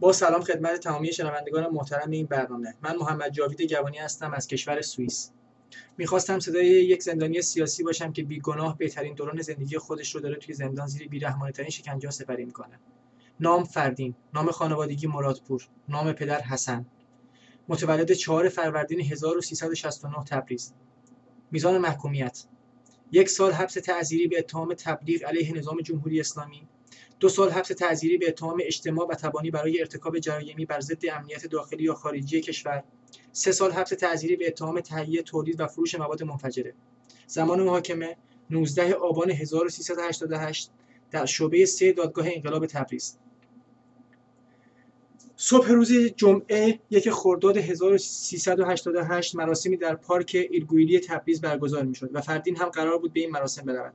با سلام خدمت تمامی شنوندگان محترم این برنامه. من محمد جاوید گوانی هستم از کشور سوئیس. میخواستم صدای یک زندانی سیاسی باشم که بیگناه بهترین دوران زندگی خودش رو داره توی زندان زیر بی‌رحمانه‌ترین شکنجه‌ها سپری میکنه. نام فردین، نام خانوادگی مرادپور، نام پدر حسن. متولد 4 فروردین 1369 تبریز. میزان محکومیت 1 سال حبس تعزیری به اتهام تبلیغ علیه نظام جمهوری اسلامی، 2 سال حبس تعزیری به اتهام اجتماع و تبانی برای ارتکاب جرایمی بر ضد امنیت داخلی یا خارجی کشور، 3 سال حبس تعزیری به اتهام تهیه، تولید و فروش مواد منفجره. زمان محاکمه 19 آبان 1388 در شعبه 3 دادگاه انقلاب تبریز. صبح روز جمعه 1 خرداد 1388 مراسمی در پارک ایلگویلی تبریز برگزار می‌شد و فردین هم قرار بود به این مراسم برود.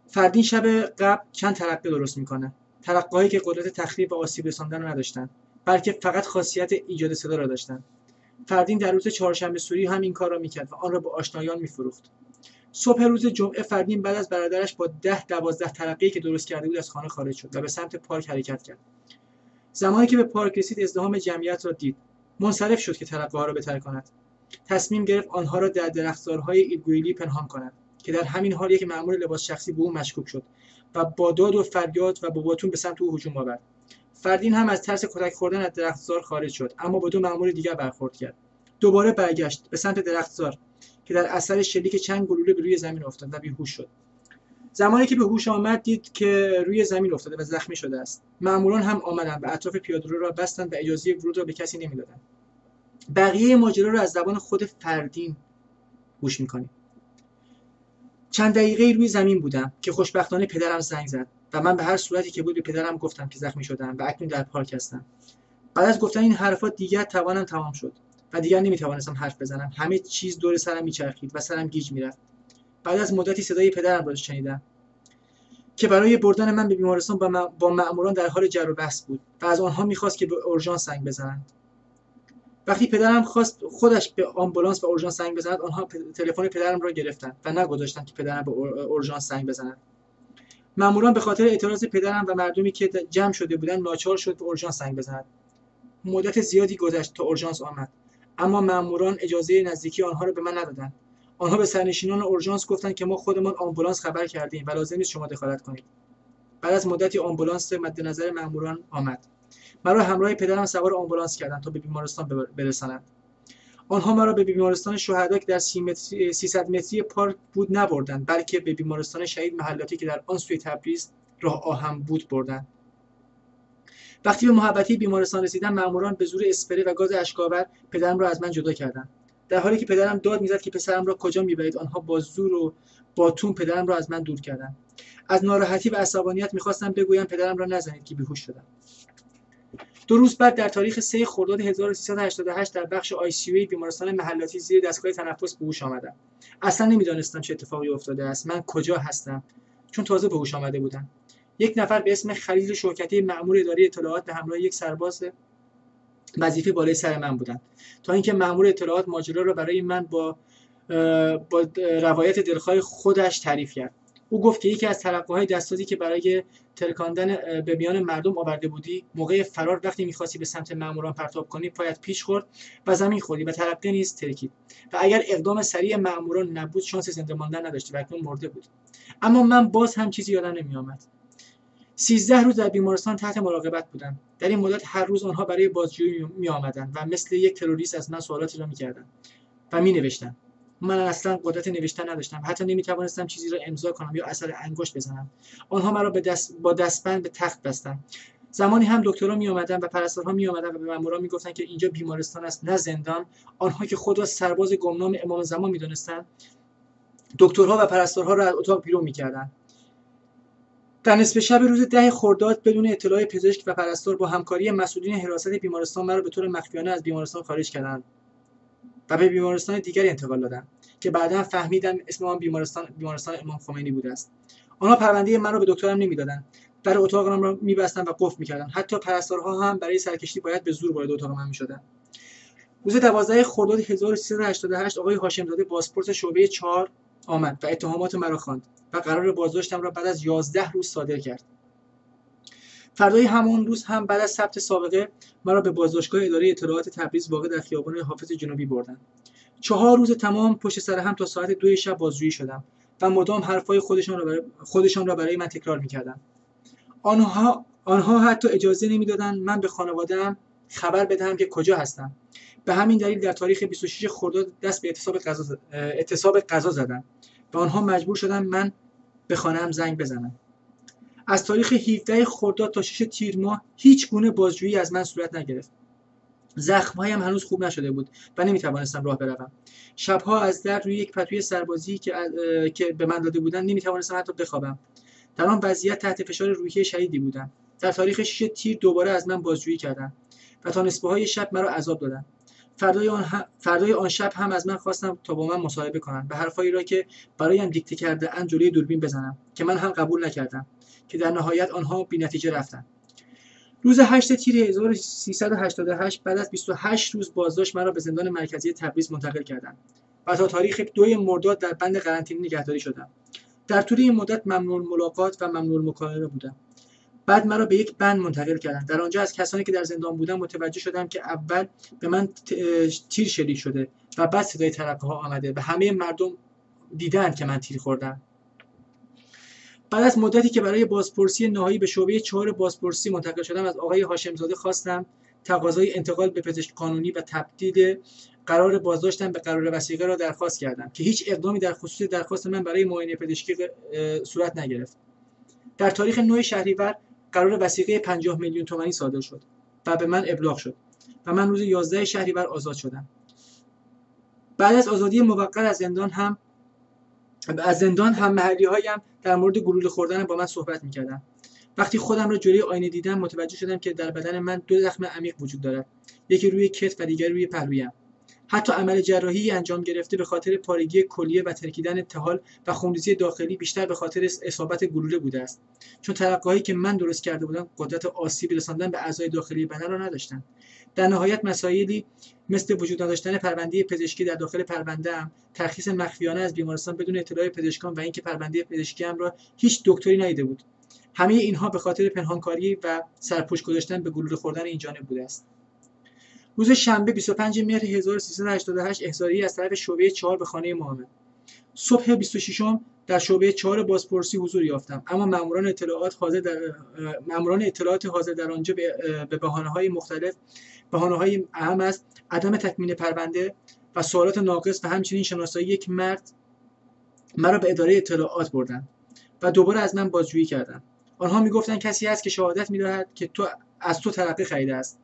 فردین شب قبل چند ترقه درست میکنه. ترقه‌هایی که قدرت تخریب و آسیب رساندن را نداشتند، بلکه فقط خاصیت ایجاد صدا را داشتند. فردین در روز چهارشنبه سوری هم این کار را میکرد و آن را به آشنایان میفروخت. صبح روز جمعه فردین بعد از برادرش با 10-12 ترقه‌ای که درست کرده بود از خانه خارج شد و به سمت پارک حرکت کرد. زمانی که به پارک رسید ازدحام جمعیت را دید. منصرف شد که ترقه‌ها را بتر کند. تصمیم گرفت آنها را در درختزارهای ایلگویلی پنهان کند که در همین حال یک مأمور لباس شخصی به او مشکوک شد و با داد و فریاد و با باتون به سمت او هجوم آورد. فردین هم از ترس کتک خوردن از درختزار خارج شد، اما با 2 مأمور دیگر برخورد کرد. دوباره برگشت به سمت درختزار که در اثر شلیک چند گلوله به روی زمین افتاد و بیهوش شد. زمانی که به هوش آمد دید که روی زمین افتاده و زخمی شده است. مأموران هم آمدند و اطراف پیاده‌رو را بستند و اجازه ورود را به کسی نمیدادند. بقیه ماجرا را از زبان خود فردین گوش می‌کنیم. چند دقیقه روی زمین بودم که خوشبختانه پدرم زنگ زد و من به هر صورتی که بود به پدرم گفتم که زخمی شدم و اکنون در پارک هستم. بعد از گفتن این حرفات دیگر توانم تمام شد و دیگر نمیتوانستم حرف بزنم. همه چیز دور سرم میچرخید و سرم گیج میرفت. بعد از مدتی صدای پدرم را شنیدم که برای بردن من به بیمارستان با مأموران در حال جر و بحث بود و از آنها می‌خواست که به اورژانس زنگ بزنند. وقتی پدرم خواست خودش به آمبولانس و اورژانس زنگ بزند، آنها تلفن پدرم را گرفتند و نگذاشتند که پدرم به اورژانس زنگ بزند. مأموران به خاطر اعتراض پدرم و مردمی که جمع شده بودند ناچار شد به اورژانس زنگ بزند. مدت زیادی گذشت تا اورژانس آمد، اما مأموران اجازه نزدیکی آنها را به من ندادند. آنها به سرنشینان اورژانس گفتند که ما خودمان آمبولانس خبر کردیم و لازم نیست شما دخالت کنید. بعد از مدتی آمبولانس مد نظر مأموران آمد. مرا همراه پدرم سوار آمبولانس کردند تا به بیمارستان برسانند. آنها مرا به بیمارستان شهدا که در 300 متری پارک بود نبردند، بلکه به بیمارستان شهید محلاتی که در آن سوی تبریز راه آهن بود بردند. وقتی به محوطه بیمارستان رسیدم، مأموران به زور اسپری و گاز اشک‌آور پدرم را از من جدا کردند. در حالی که پدرم داد می‌زد که پسرم را کجا می‌برید، آنها با زور و باتون پدرم را از من دور کردند. از ناراحتی و عصبانیت می‌خواستم بگویم پدرم را نزنید که بیهوش شدم. 2 روز بعد در تاریخ 3 خرداد 1388 در بخش ICU بیمارستان محلاتی زیر دستگاه تنفس به هوش آمدم. اصلا نمی‌دانستم چه اتفاقی افتاده است. من کجا هستم؟ چون تازه به هوش آمده بودم. یک نفر به اسم خلیل شوکتی مأمور اداره اطلاعات به همراه یک سرباز وظیفه بالای سر من بودند تا اینکه مأمور اطلاعات ماجرا را برای من با روایت دلخواه خودش تعریف کرد. او گفت که یکی از ترقه‌های دستازی که برای ترکاندن به میان مردم آورده بودی، موقع فرار وقتی می‌خواستی به سمت مأموران پرتاب کنی، پایت پیش خورد و زمین خوردی و ترقه نیز ترکید. و اگر اقدام سریع مأموران نبود، شانس زنده ماندن نداشتی و اکنون مرده بود. اما من باز هم چیزی یادم نمی‌آمد. 13 روز در بیمارستان تحت مراقبت بودم. در این مدت هر روز آنها برای بازجویی می‌آمدند و مثل یک تروریست از من سوالاتی را می‌کردند و می‌نوشتند. من اصلا قدرت نوشتن نداشتم. حتی نمی‌توانستم چیزی را امضا کنم یا اثر انگشت بزنم. آنها مرا با دستبند به تخت بستند. زمانی هم دکترها می‌آمدند و پرستارها می‌آمدند و به مأموران می‌گفتند که اینجا بیمارستان است نه زندان. آنها که خود را سرباز گمنام امام زمان می‌دانستند، دکترها و پرستارها را از اتاق بیرون می‌کردند. در نصف شب روز 10 خرداد بدون اطلاع پزشک و پرستار با همکاری مسئولین حراست بیمارستان مرا به طور مخفیانه از بیمارستان خارج کردند و به بیمارستان دیگری انتقال دادند که بعداً فهمیدم اسم آن بیمارستان امام خمینی بوده است. آنها پرونده من را به دکترم نمیدادند. در اتاقم را می‌بستند و قفل می‌کردند. حتی پرستارها هم برای سرکشی باید به زور وارد اتاق من می‌شدند. روز 12 خرداد 1388 آقای هاشم‌زاده پاسپورت شعبه 4 آمد و اتهامات مرا خواند و قرار بازداشتم را بعد از 11 روز صادر کرد. فردای همان روز هم بعد از ثبت سابقه مرا به بازداشتگاه اداره اطلاعات تبریز واقع در خیابان حافظ جنوبی بردند. 4 روز تمام پشت سر هم تا ساعت 2 شب بازجویی شدم و مدام حرفهای خودشان را برای من تکرار می‌کردند. آنها حتی اجازه نمی‌دادند من به خانواده‌ام خبر بدهم که کجا هستم. به همین دلیل در تاریخ 26 خرداد دست به اعتصاب غذا زدند و آنها مجبور شدند من به خانه‌ام زنگ بزنم. از تاریخ 17 خرداد تا 6 تیر ماه هیچ گونه بازجویی از من صورت نگرفت. زخم‌هایم هنوز خوب نشده بود و نمی‌توانستم راه بروم. شب‌ها از درد روی یک پتوی سربازی که به من داده بودند نمی‌توانستم حتی بخوابم. در آن وضعیت تحت فشار روحی شدیدی بودم. در تاریخ 6 تیر دوباره از من بازجویی کردند و تا نصفه‌های شب مرا عذاب دادند. فردای آن شب هم از من خواستم تا با من مصاحبه کنند و حرفایی را که برایم دیکته کرده اند جلوی دوربین بزنم که من هم قبول نکردم که در نهایت آنها بی‌نتیجه رفتند. روز 8 تیر 1388 بعد از 28 روز بازداشت مرا به زندان مرکزی تبریز منتقل کردند و تا تاریخ 2 مرداد در بند قرنطینه نگهداری شدم. در طول این مدت ممنوع ملاقات و ممنوع مکالمه بودم. بعد مرا به یک بند منتقل کردند. در آنجا از کسانی که در زندان بودند متوجه شدم که اول به من تیر شلیک شده و بعد صدای ترقه‌ها آمده و همه مردم دیدند که من تیر خوردم. بعد از مدتی که برای بازپرسی نهایی به شعبه 4 بازپرسی منتقل شدم از آقای هاشمزاده خواستم تقاضای انتقال به پزشک قانونی و تبدیل قرار بازداشتم به قرار وثیقه را درخواست کردم که هیچ اقدامی در خصوص درخواست من برای معاینه پزشکی صورت نگرفت. در تاریخ 9 شهریور قرار وثیقه 50 میلیون تومانی صادر شد و به من ابلاغ شد و من روز 11 شهریور آزاد شدم. بعد از آزادی موقت از زندان هم محلی‌هایم در مورد گلوله خوردن با من صحبت می‌کردند. وقتی خودم را جلوی آینه دیدم متوجه شدم که در بدن من 2 زخم عمیق وجود دارد. یکی روی کتف و دیگری روی پهلویم. حتی عمل جراحی انجام گرفته به خاطر پارگی کلیه و ترکیدن طحال و خونریزی داخلی بیشتر به خاطر اصابت گلوله بوده است. چون ترقه‌هایی که من درست کرده بودم قدرت آسیب رساندن به اعضای داخلی بدن را نداشتند. در نهایت مسائلی مثل وجود نداشتن پرونده پزشکی در داخل پرونده‌ام، ترخیص مخفیانه از بیمارستان بدون اطلاع پزشکان و اینکه پرونده پزشکی‌ام را هیچ دکتری ندیده بود. همه اینها به خاطر پنهانکاری و سرپوش گذاشتن به گلوله خوردن این جانب بوده است. روز شنبه 25 مهر 1388 احضاریه از طرف شعبه 4 به خانه ما آمد. صبح 26م در شعبه 4 بازپرسی حضور یافتم، اما ماموران اطلاعات حاضر در آنجا به بهانه‌های مختلف، بهانه‌های اهم از عدم تکمیل پرونده و سوالات ناقص و همچنین شناسایی یک مرد مرا به اداره اطلاعات بردند و دوباره از من بازجویی کردند. آنها میگفتند کسی هست که شهادت می‌دهد که از تو ترقه خریده است.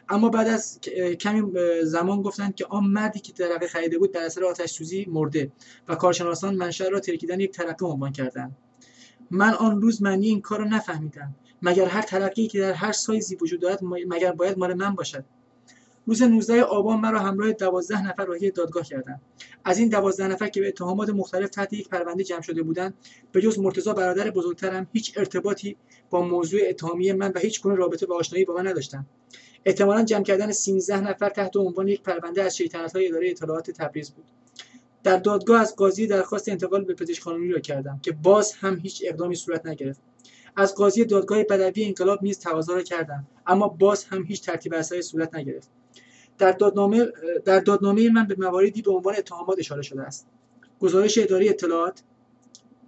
اما بعد از کمی زمان گفتند که آن مردی که ترقه خریده بود در اثر آتش‌سوزی مرده و کارشناسان منشأ را ترکیدن یک ترقه عنوان کردند. من آن روز معنی این کار را نفهمیدم. مگر هر ترقه‌ای که در هر سایزی وجود دارد مگر باید مال من باشد؟ روز 19 آبان مرا همراه 12 نفر راهی دادگاه کردند. از این 12 نفر که به اتهامات مختلف تحت یک پرونده جمع شده بودند، به جز مرتضی برادر بزرگترم هیچ ارتباطی با موضوع اتهامی من و هیچ گونه رابطه و آشنایی با من نداشتند. احتمالاً جمع کردن 13 نفر تحت عنوان یک پرونده از شیطنت‌های اداره اطلاعات تبریز بود. در دادگاه از قاضی درخواست انتقال به پزشک قانونی را کردم که باز هم هیچ اقدامی صورت نگرفت. از قاضی دادگاه بدوی انقلاب نیز تقاضا را کردم، اما باز هم هیچ ترتیب اسایی صورت نگرفت. در دادنامه من به مواردی به عنوان اتهامات اشاره شده است: گزارش اداره اطلاعات،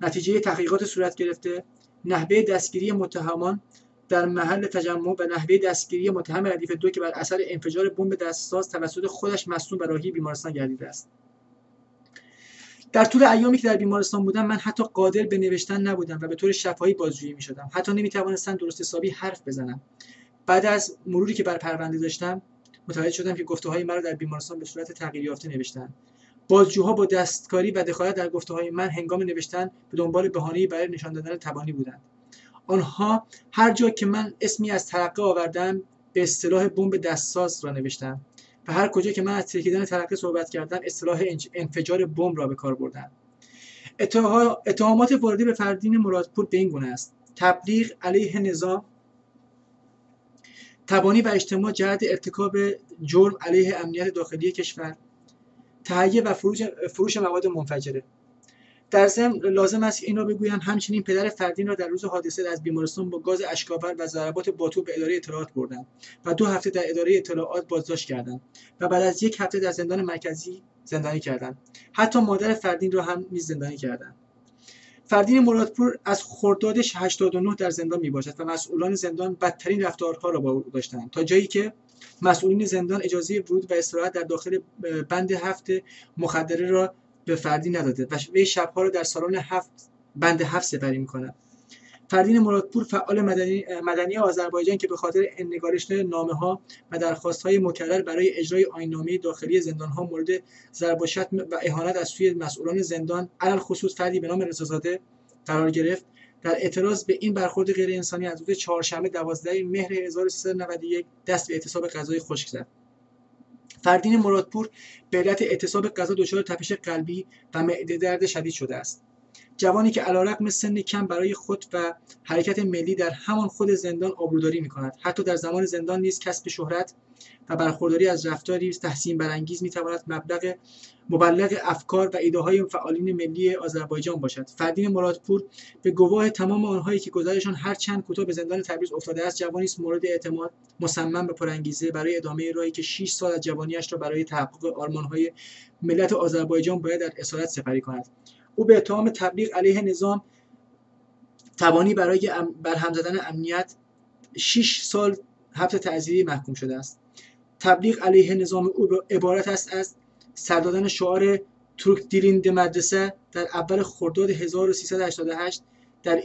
نتیجه تحقیقات صورت گرفته، نحوه دستگیری متهمان در محل تجمع و نحوه دستگیری متهم ردیف 2 که بر اثر انفجار بمب دستساز توسط خودش مصدوم و راهی بیمارستان گردیده است. در طول ایامی که در بیمارستان بودم من حتی قادر به نوشتن نبودم و به طور شفاهی بازجویی می‌شدم. حتی نمی‌توانستم درست حسابی حرف بزنم. بعد از مروری که بر پرونده داشتم متوجه شدم که گفته‌های مرا در بیمارستان به صورت تغییر یافته نوشتند. بازجوها با دستکاری و دخالت در گفته‌های من هنگام نوشتن به دنبال بهانه‌ای برای نشان دادن تبانی بودند. آنها هر جا که من اسمی از ترقه آوردم به اصطلاح بمب دستساز را نوشتند و هر کجا که من از ترکیدن ترقه صحبت کردم اصطلاح انفجار بمب را به کار بردند. اتهامات وارده به فردین مرادپور به این گونه است: تبلیغ علیه نظام، تبانی و اجتماع جهت ارتکاب جرم علیه امنیت داخلی کشور، تهیه و فروش مواد منفجره. در ضمن لازم است این را بگویم همچنین پدر فردین را در روز حادثه از بیمارستان با گاز اشک‌آور و ضربات باتوق به اداره اطلاعات بردند و 2 هفته در اداره اطلاعات بازداشت کردند و بعد از 1 هفته در زندان مرکزی زندانی کردند. حتی مادر فردین را هم نیز زندانی کردند. فردین مرادپور از خرداد 89 در زندان میباشد و مسئولان زندان بدترین رفتارها را با او داشتند، تا جایی که مسئولین زندان اجازه ورود و استراحت در داخل بند 7 مخدره را به فردین نداده و وی شبها را در سالن بند 7 سپری می‌کند. فردین مرادپور فعال مدنی آذربایجان که به خاطر نگارش نامه‌ها و درخواست‌های مکرر برای اجرای آیین‌نامه داخلی زندان‌ها مورد ضرب و شتم و اهانت از سوی مسئولان زندان، علالخصوص فردی به نام رضازاده قرار گرفت، در اعتراض به این برخورد غیرانسانی از روز چهارشنبه 12 مهر 1391 دست به اعتصاب غذای خشک زد. فردین مرادپور به علت اعتصاب غذا دچار تپش قلبی و معده درد شدید شده است. جوانی که علیرغم سن کم برای خود و حرکت ملی در همان خود زندان آبروداری می‌کند، حتی در زمان زندان نیز کسب شهرت و برخورداری از رفتاری تحسین برانگیز می‌تواند مبلغ افکار و ایده‌های فعالین ملی آذربایجان باشد. فردین مرادپور به گواه تمام آنهایی که گذرشان هر چند کوتاه به زندان تبریز افتاده است، جوانی است مورد اعتماد، مصمم و پرانگیزه برای ادامه راهی که 6 سال از جوانیش را برای تحقق آرمان‌های ملت آذربایجان باید در اسارت سپری کند. او به اتهام تبلیغ علیه نظام تبانی برای برهم زدن امنیت 6 سال حبس تعزیری محکوم شده است. تبلیغ علیه نظام او عبارت است از سر دادن شعار ترک دیلین مدرسه در اول خرداد 1388 در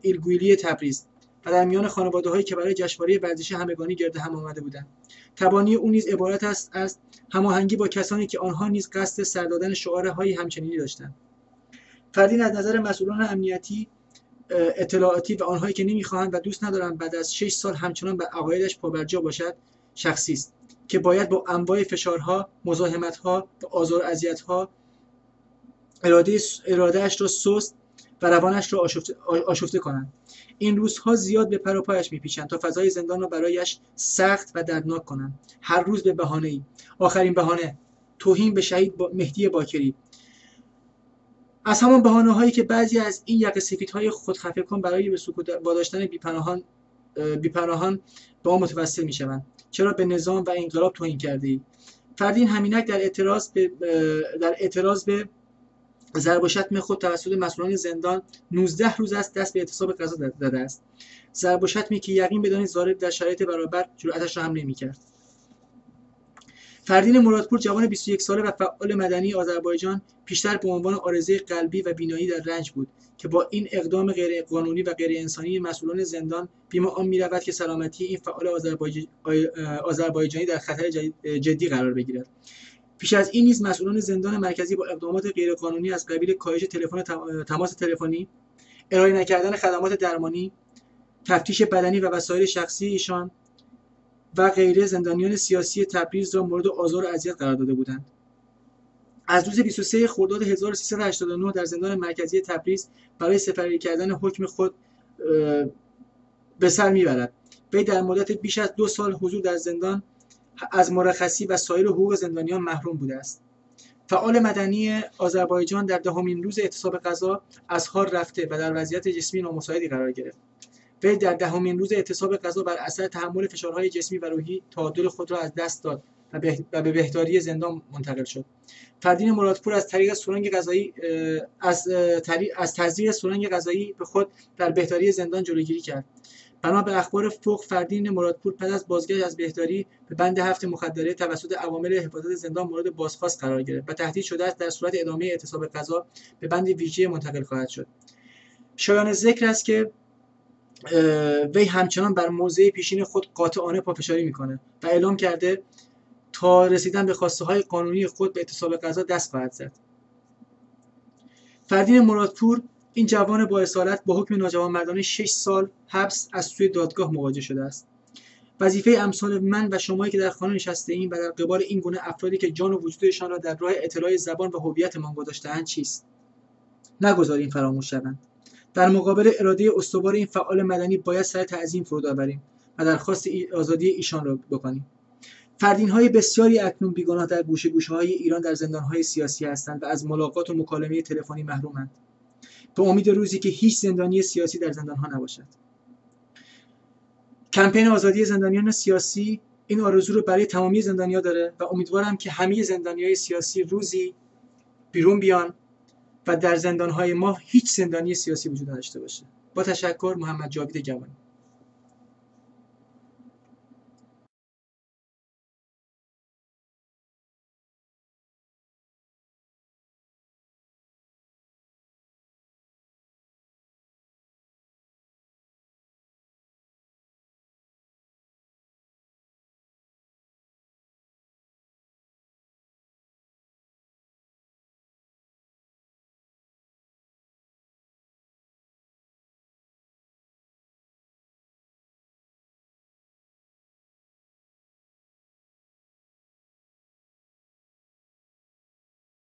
ایلگویلی تبریز و در میان خانواده‌هایی که برای جشنواره ورزشی همگانی گرد هم آمده بودند. تبانی او نیز عبارت است از هماهنگی با کسانی که آنها نیز قصد سر دادن شعارهای همچنینی داشتند. فردین از نظر مسئولان امنیتی، اطلاعاتی و آنهایی که نمی‌خواهند و دوست ندارند بعد از 6 سال همچنان بر عقایدش پابرجا باشد، شخصی است که باید با انواع فشارها، مزاحمت‌ها و آزار و اذیت‌ها اراده‌اش را سست و روانش را آشفته کنند. این روزها زیاد به پر و پایش می‌پیچند تا فضای زندان را برایش سخت و دردناک کنند. هر روز به بهانه‌ای. آخرین بهانه، توهین به شهید مهدی باکری. از همان بهانه‌هایی که بعضی از این یقه‌سفیدهای خودخفه‌کن برای به سکوت واداشتن بی‌پناهان به آن متوسل می‌شوند. چرا به نظام و انقلاب توهین کرده‌اید؟ فردین همینک در اعتراض به ضرب و شتم خود توسط مسئولان زندان 19 روز است دست به اعتصاب غذا داده است. ضرب و شتمی که یقین بدانید ضارب در شرایط برابر جرأتش را هم نمی‌کرد. فردین مرادپور جوان 21 ساله و فعال مدنی آذربایجان پیشتر به عنوان عارضه قلبی و بینایی در رنج بود که با این اقدام غیرقانونی و غیر انسانی مسئولان زندان بیم آن می‌رود که سلامتی این فعال آذربایجانی در خطر جدی قرار بگیرد. پیش از این نیز مسئولان زندان مرکزی با اقدامات غیرقانونی از قبیل کاهش تماس تلفنی، ارائه نکردن خدمات درمانی، تفتیش بدنی و وسایل شخصی ایشان و غیره زندانیان سیاسی تبریز را مورد آزار و اذیت قرار داده بودند. از روز 23 خرداد 1389 در زندان مرکزی تبریز برای سپری کردن حکم خود به سر میبرد. وی در مدت بیش از 2 سال حضور در زندان از مرخصی و سایر حقوق زندانیان محروم بوده است. فعال مدنی آذربایجان در 10مین روز اعتصاب غذا از حال رفته و در وضعیت جسمی نامساعدی قرار گرفت. وی در 10مین روز اعتصاب غذا بر اثر تحمل فشارهای جسمی و روحی تعادل خود را از دست داد و به بهداری زندان منتقل شد. فردین مرادپور از تزریق سرنگ غذایی به خود در بهداری زندان جلوگیری کرد. بنا به اخبار فوق، فردین مرادپور پس از بازگشت از بهداری به بند 7 مخدره توسط عوامل حفاظت زندان مورد بازخواست قرار گرفت و تهدید شده است در صورت ادامه اعتصاب غذا به بند ویژه منتقل خواهد شد. شایان ذکر است که وی همچنان بر موضع پیشین خود قاطعانه پافشاری میکنه و اعلام کرده تا رسیدن به خواسته‌های قانونی خود به اعتصاب غذا دست خواهد زد. فردین مرادپور، این جوان با اصالت، با حکم ناجوانمردانه 6 سال حبس از سوی دادگاه مواجه شده است. وظیفه امثال من و شمایی که در خانه نشسته‌ایم و در قبال این گونه افرادی که جان و وجودشان را در راه اطلاع زبان و هویتمان گذاشته‌اند چیست؟ نگذاریم فراموش شوند. در مقابل اراده استوار این فعال مدنی باید سر تعظیم فرود آوریم و درخواست آزادی ایشان را بکنیم. فردین‌های بسیاری اکنون بیگناه در گوشه‌های ایران در زندان‌های سیاسی هستند و از ملاقات و مکالمه تلفنی محرومند، به امید روزی که هیچ زندانی سیاسی در زندان‌ها نباشد. کمپین آزادی زندانیان سیاسی این آرزو رو برای تمامی زندانیان داره و امیدوارم که همه زندانیان سیاسی روزی بیرون بیان و در زندان‌های ما هیچ زندانی سیاسی وجود نداشته باشه. با تشکر، محمد جاوید گوانی.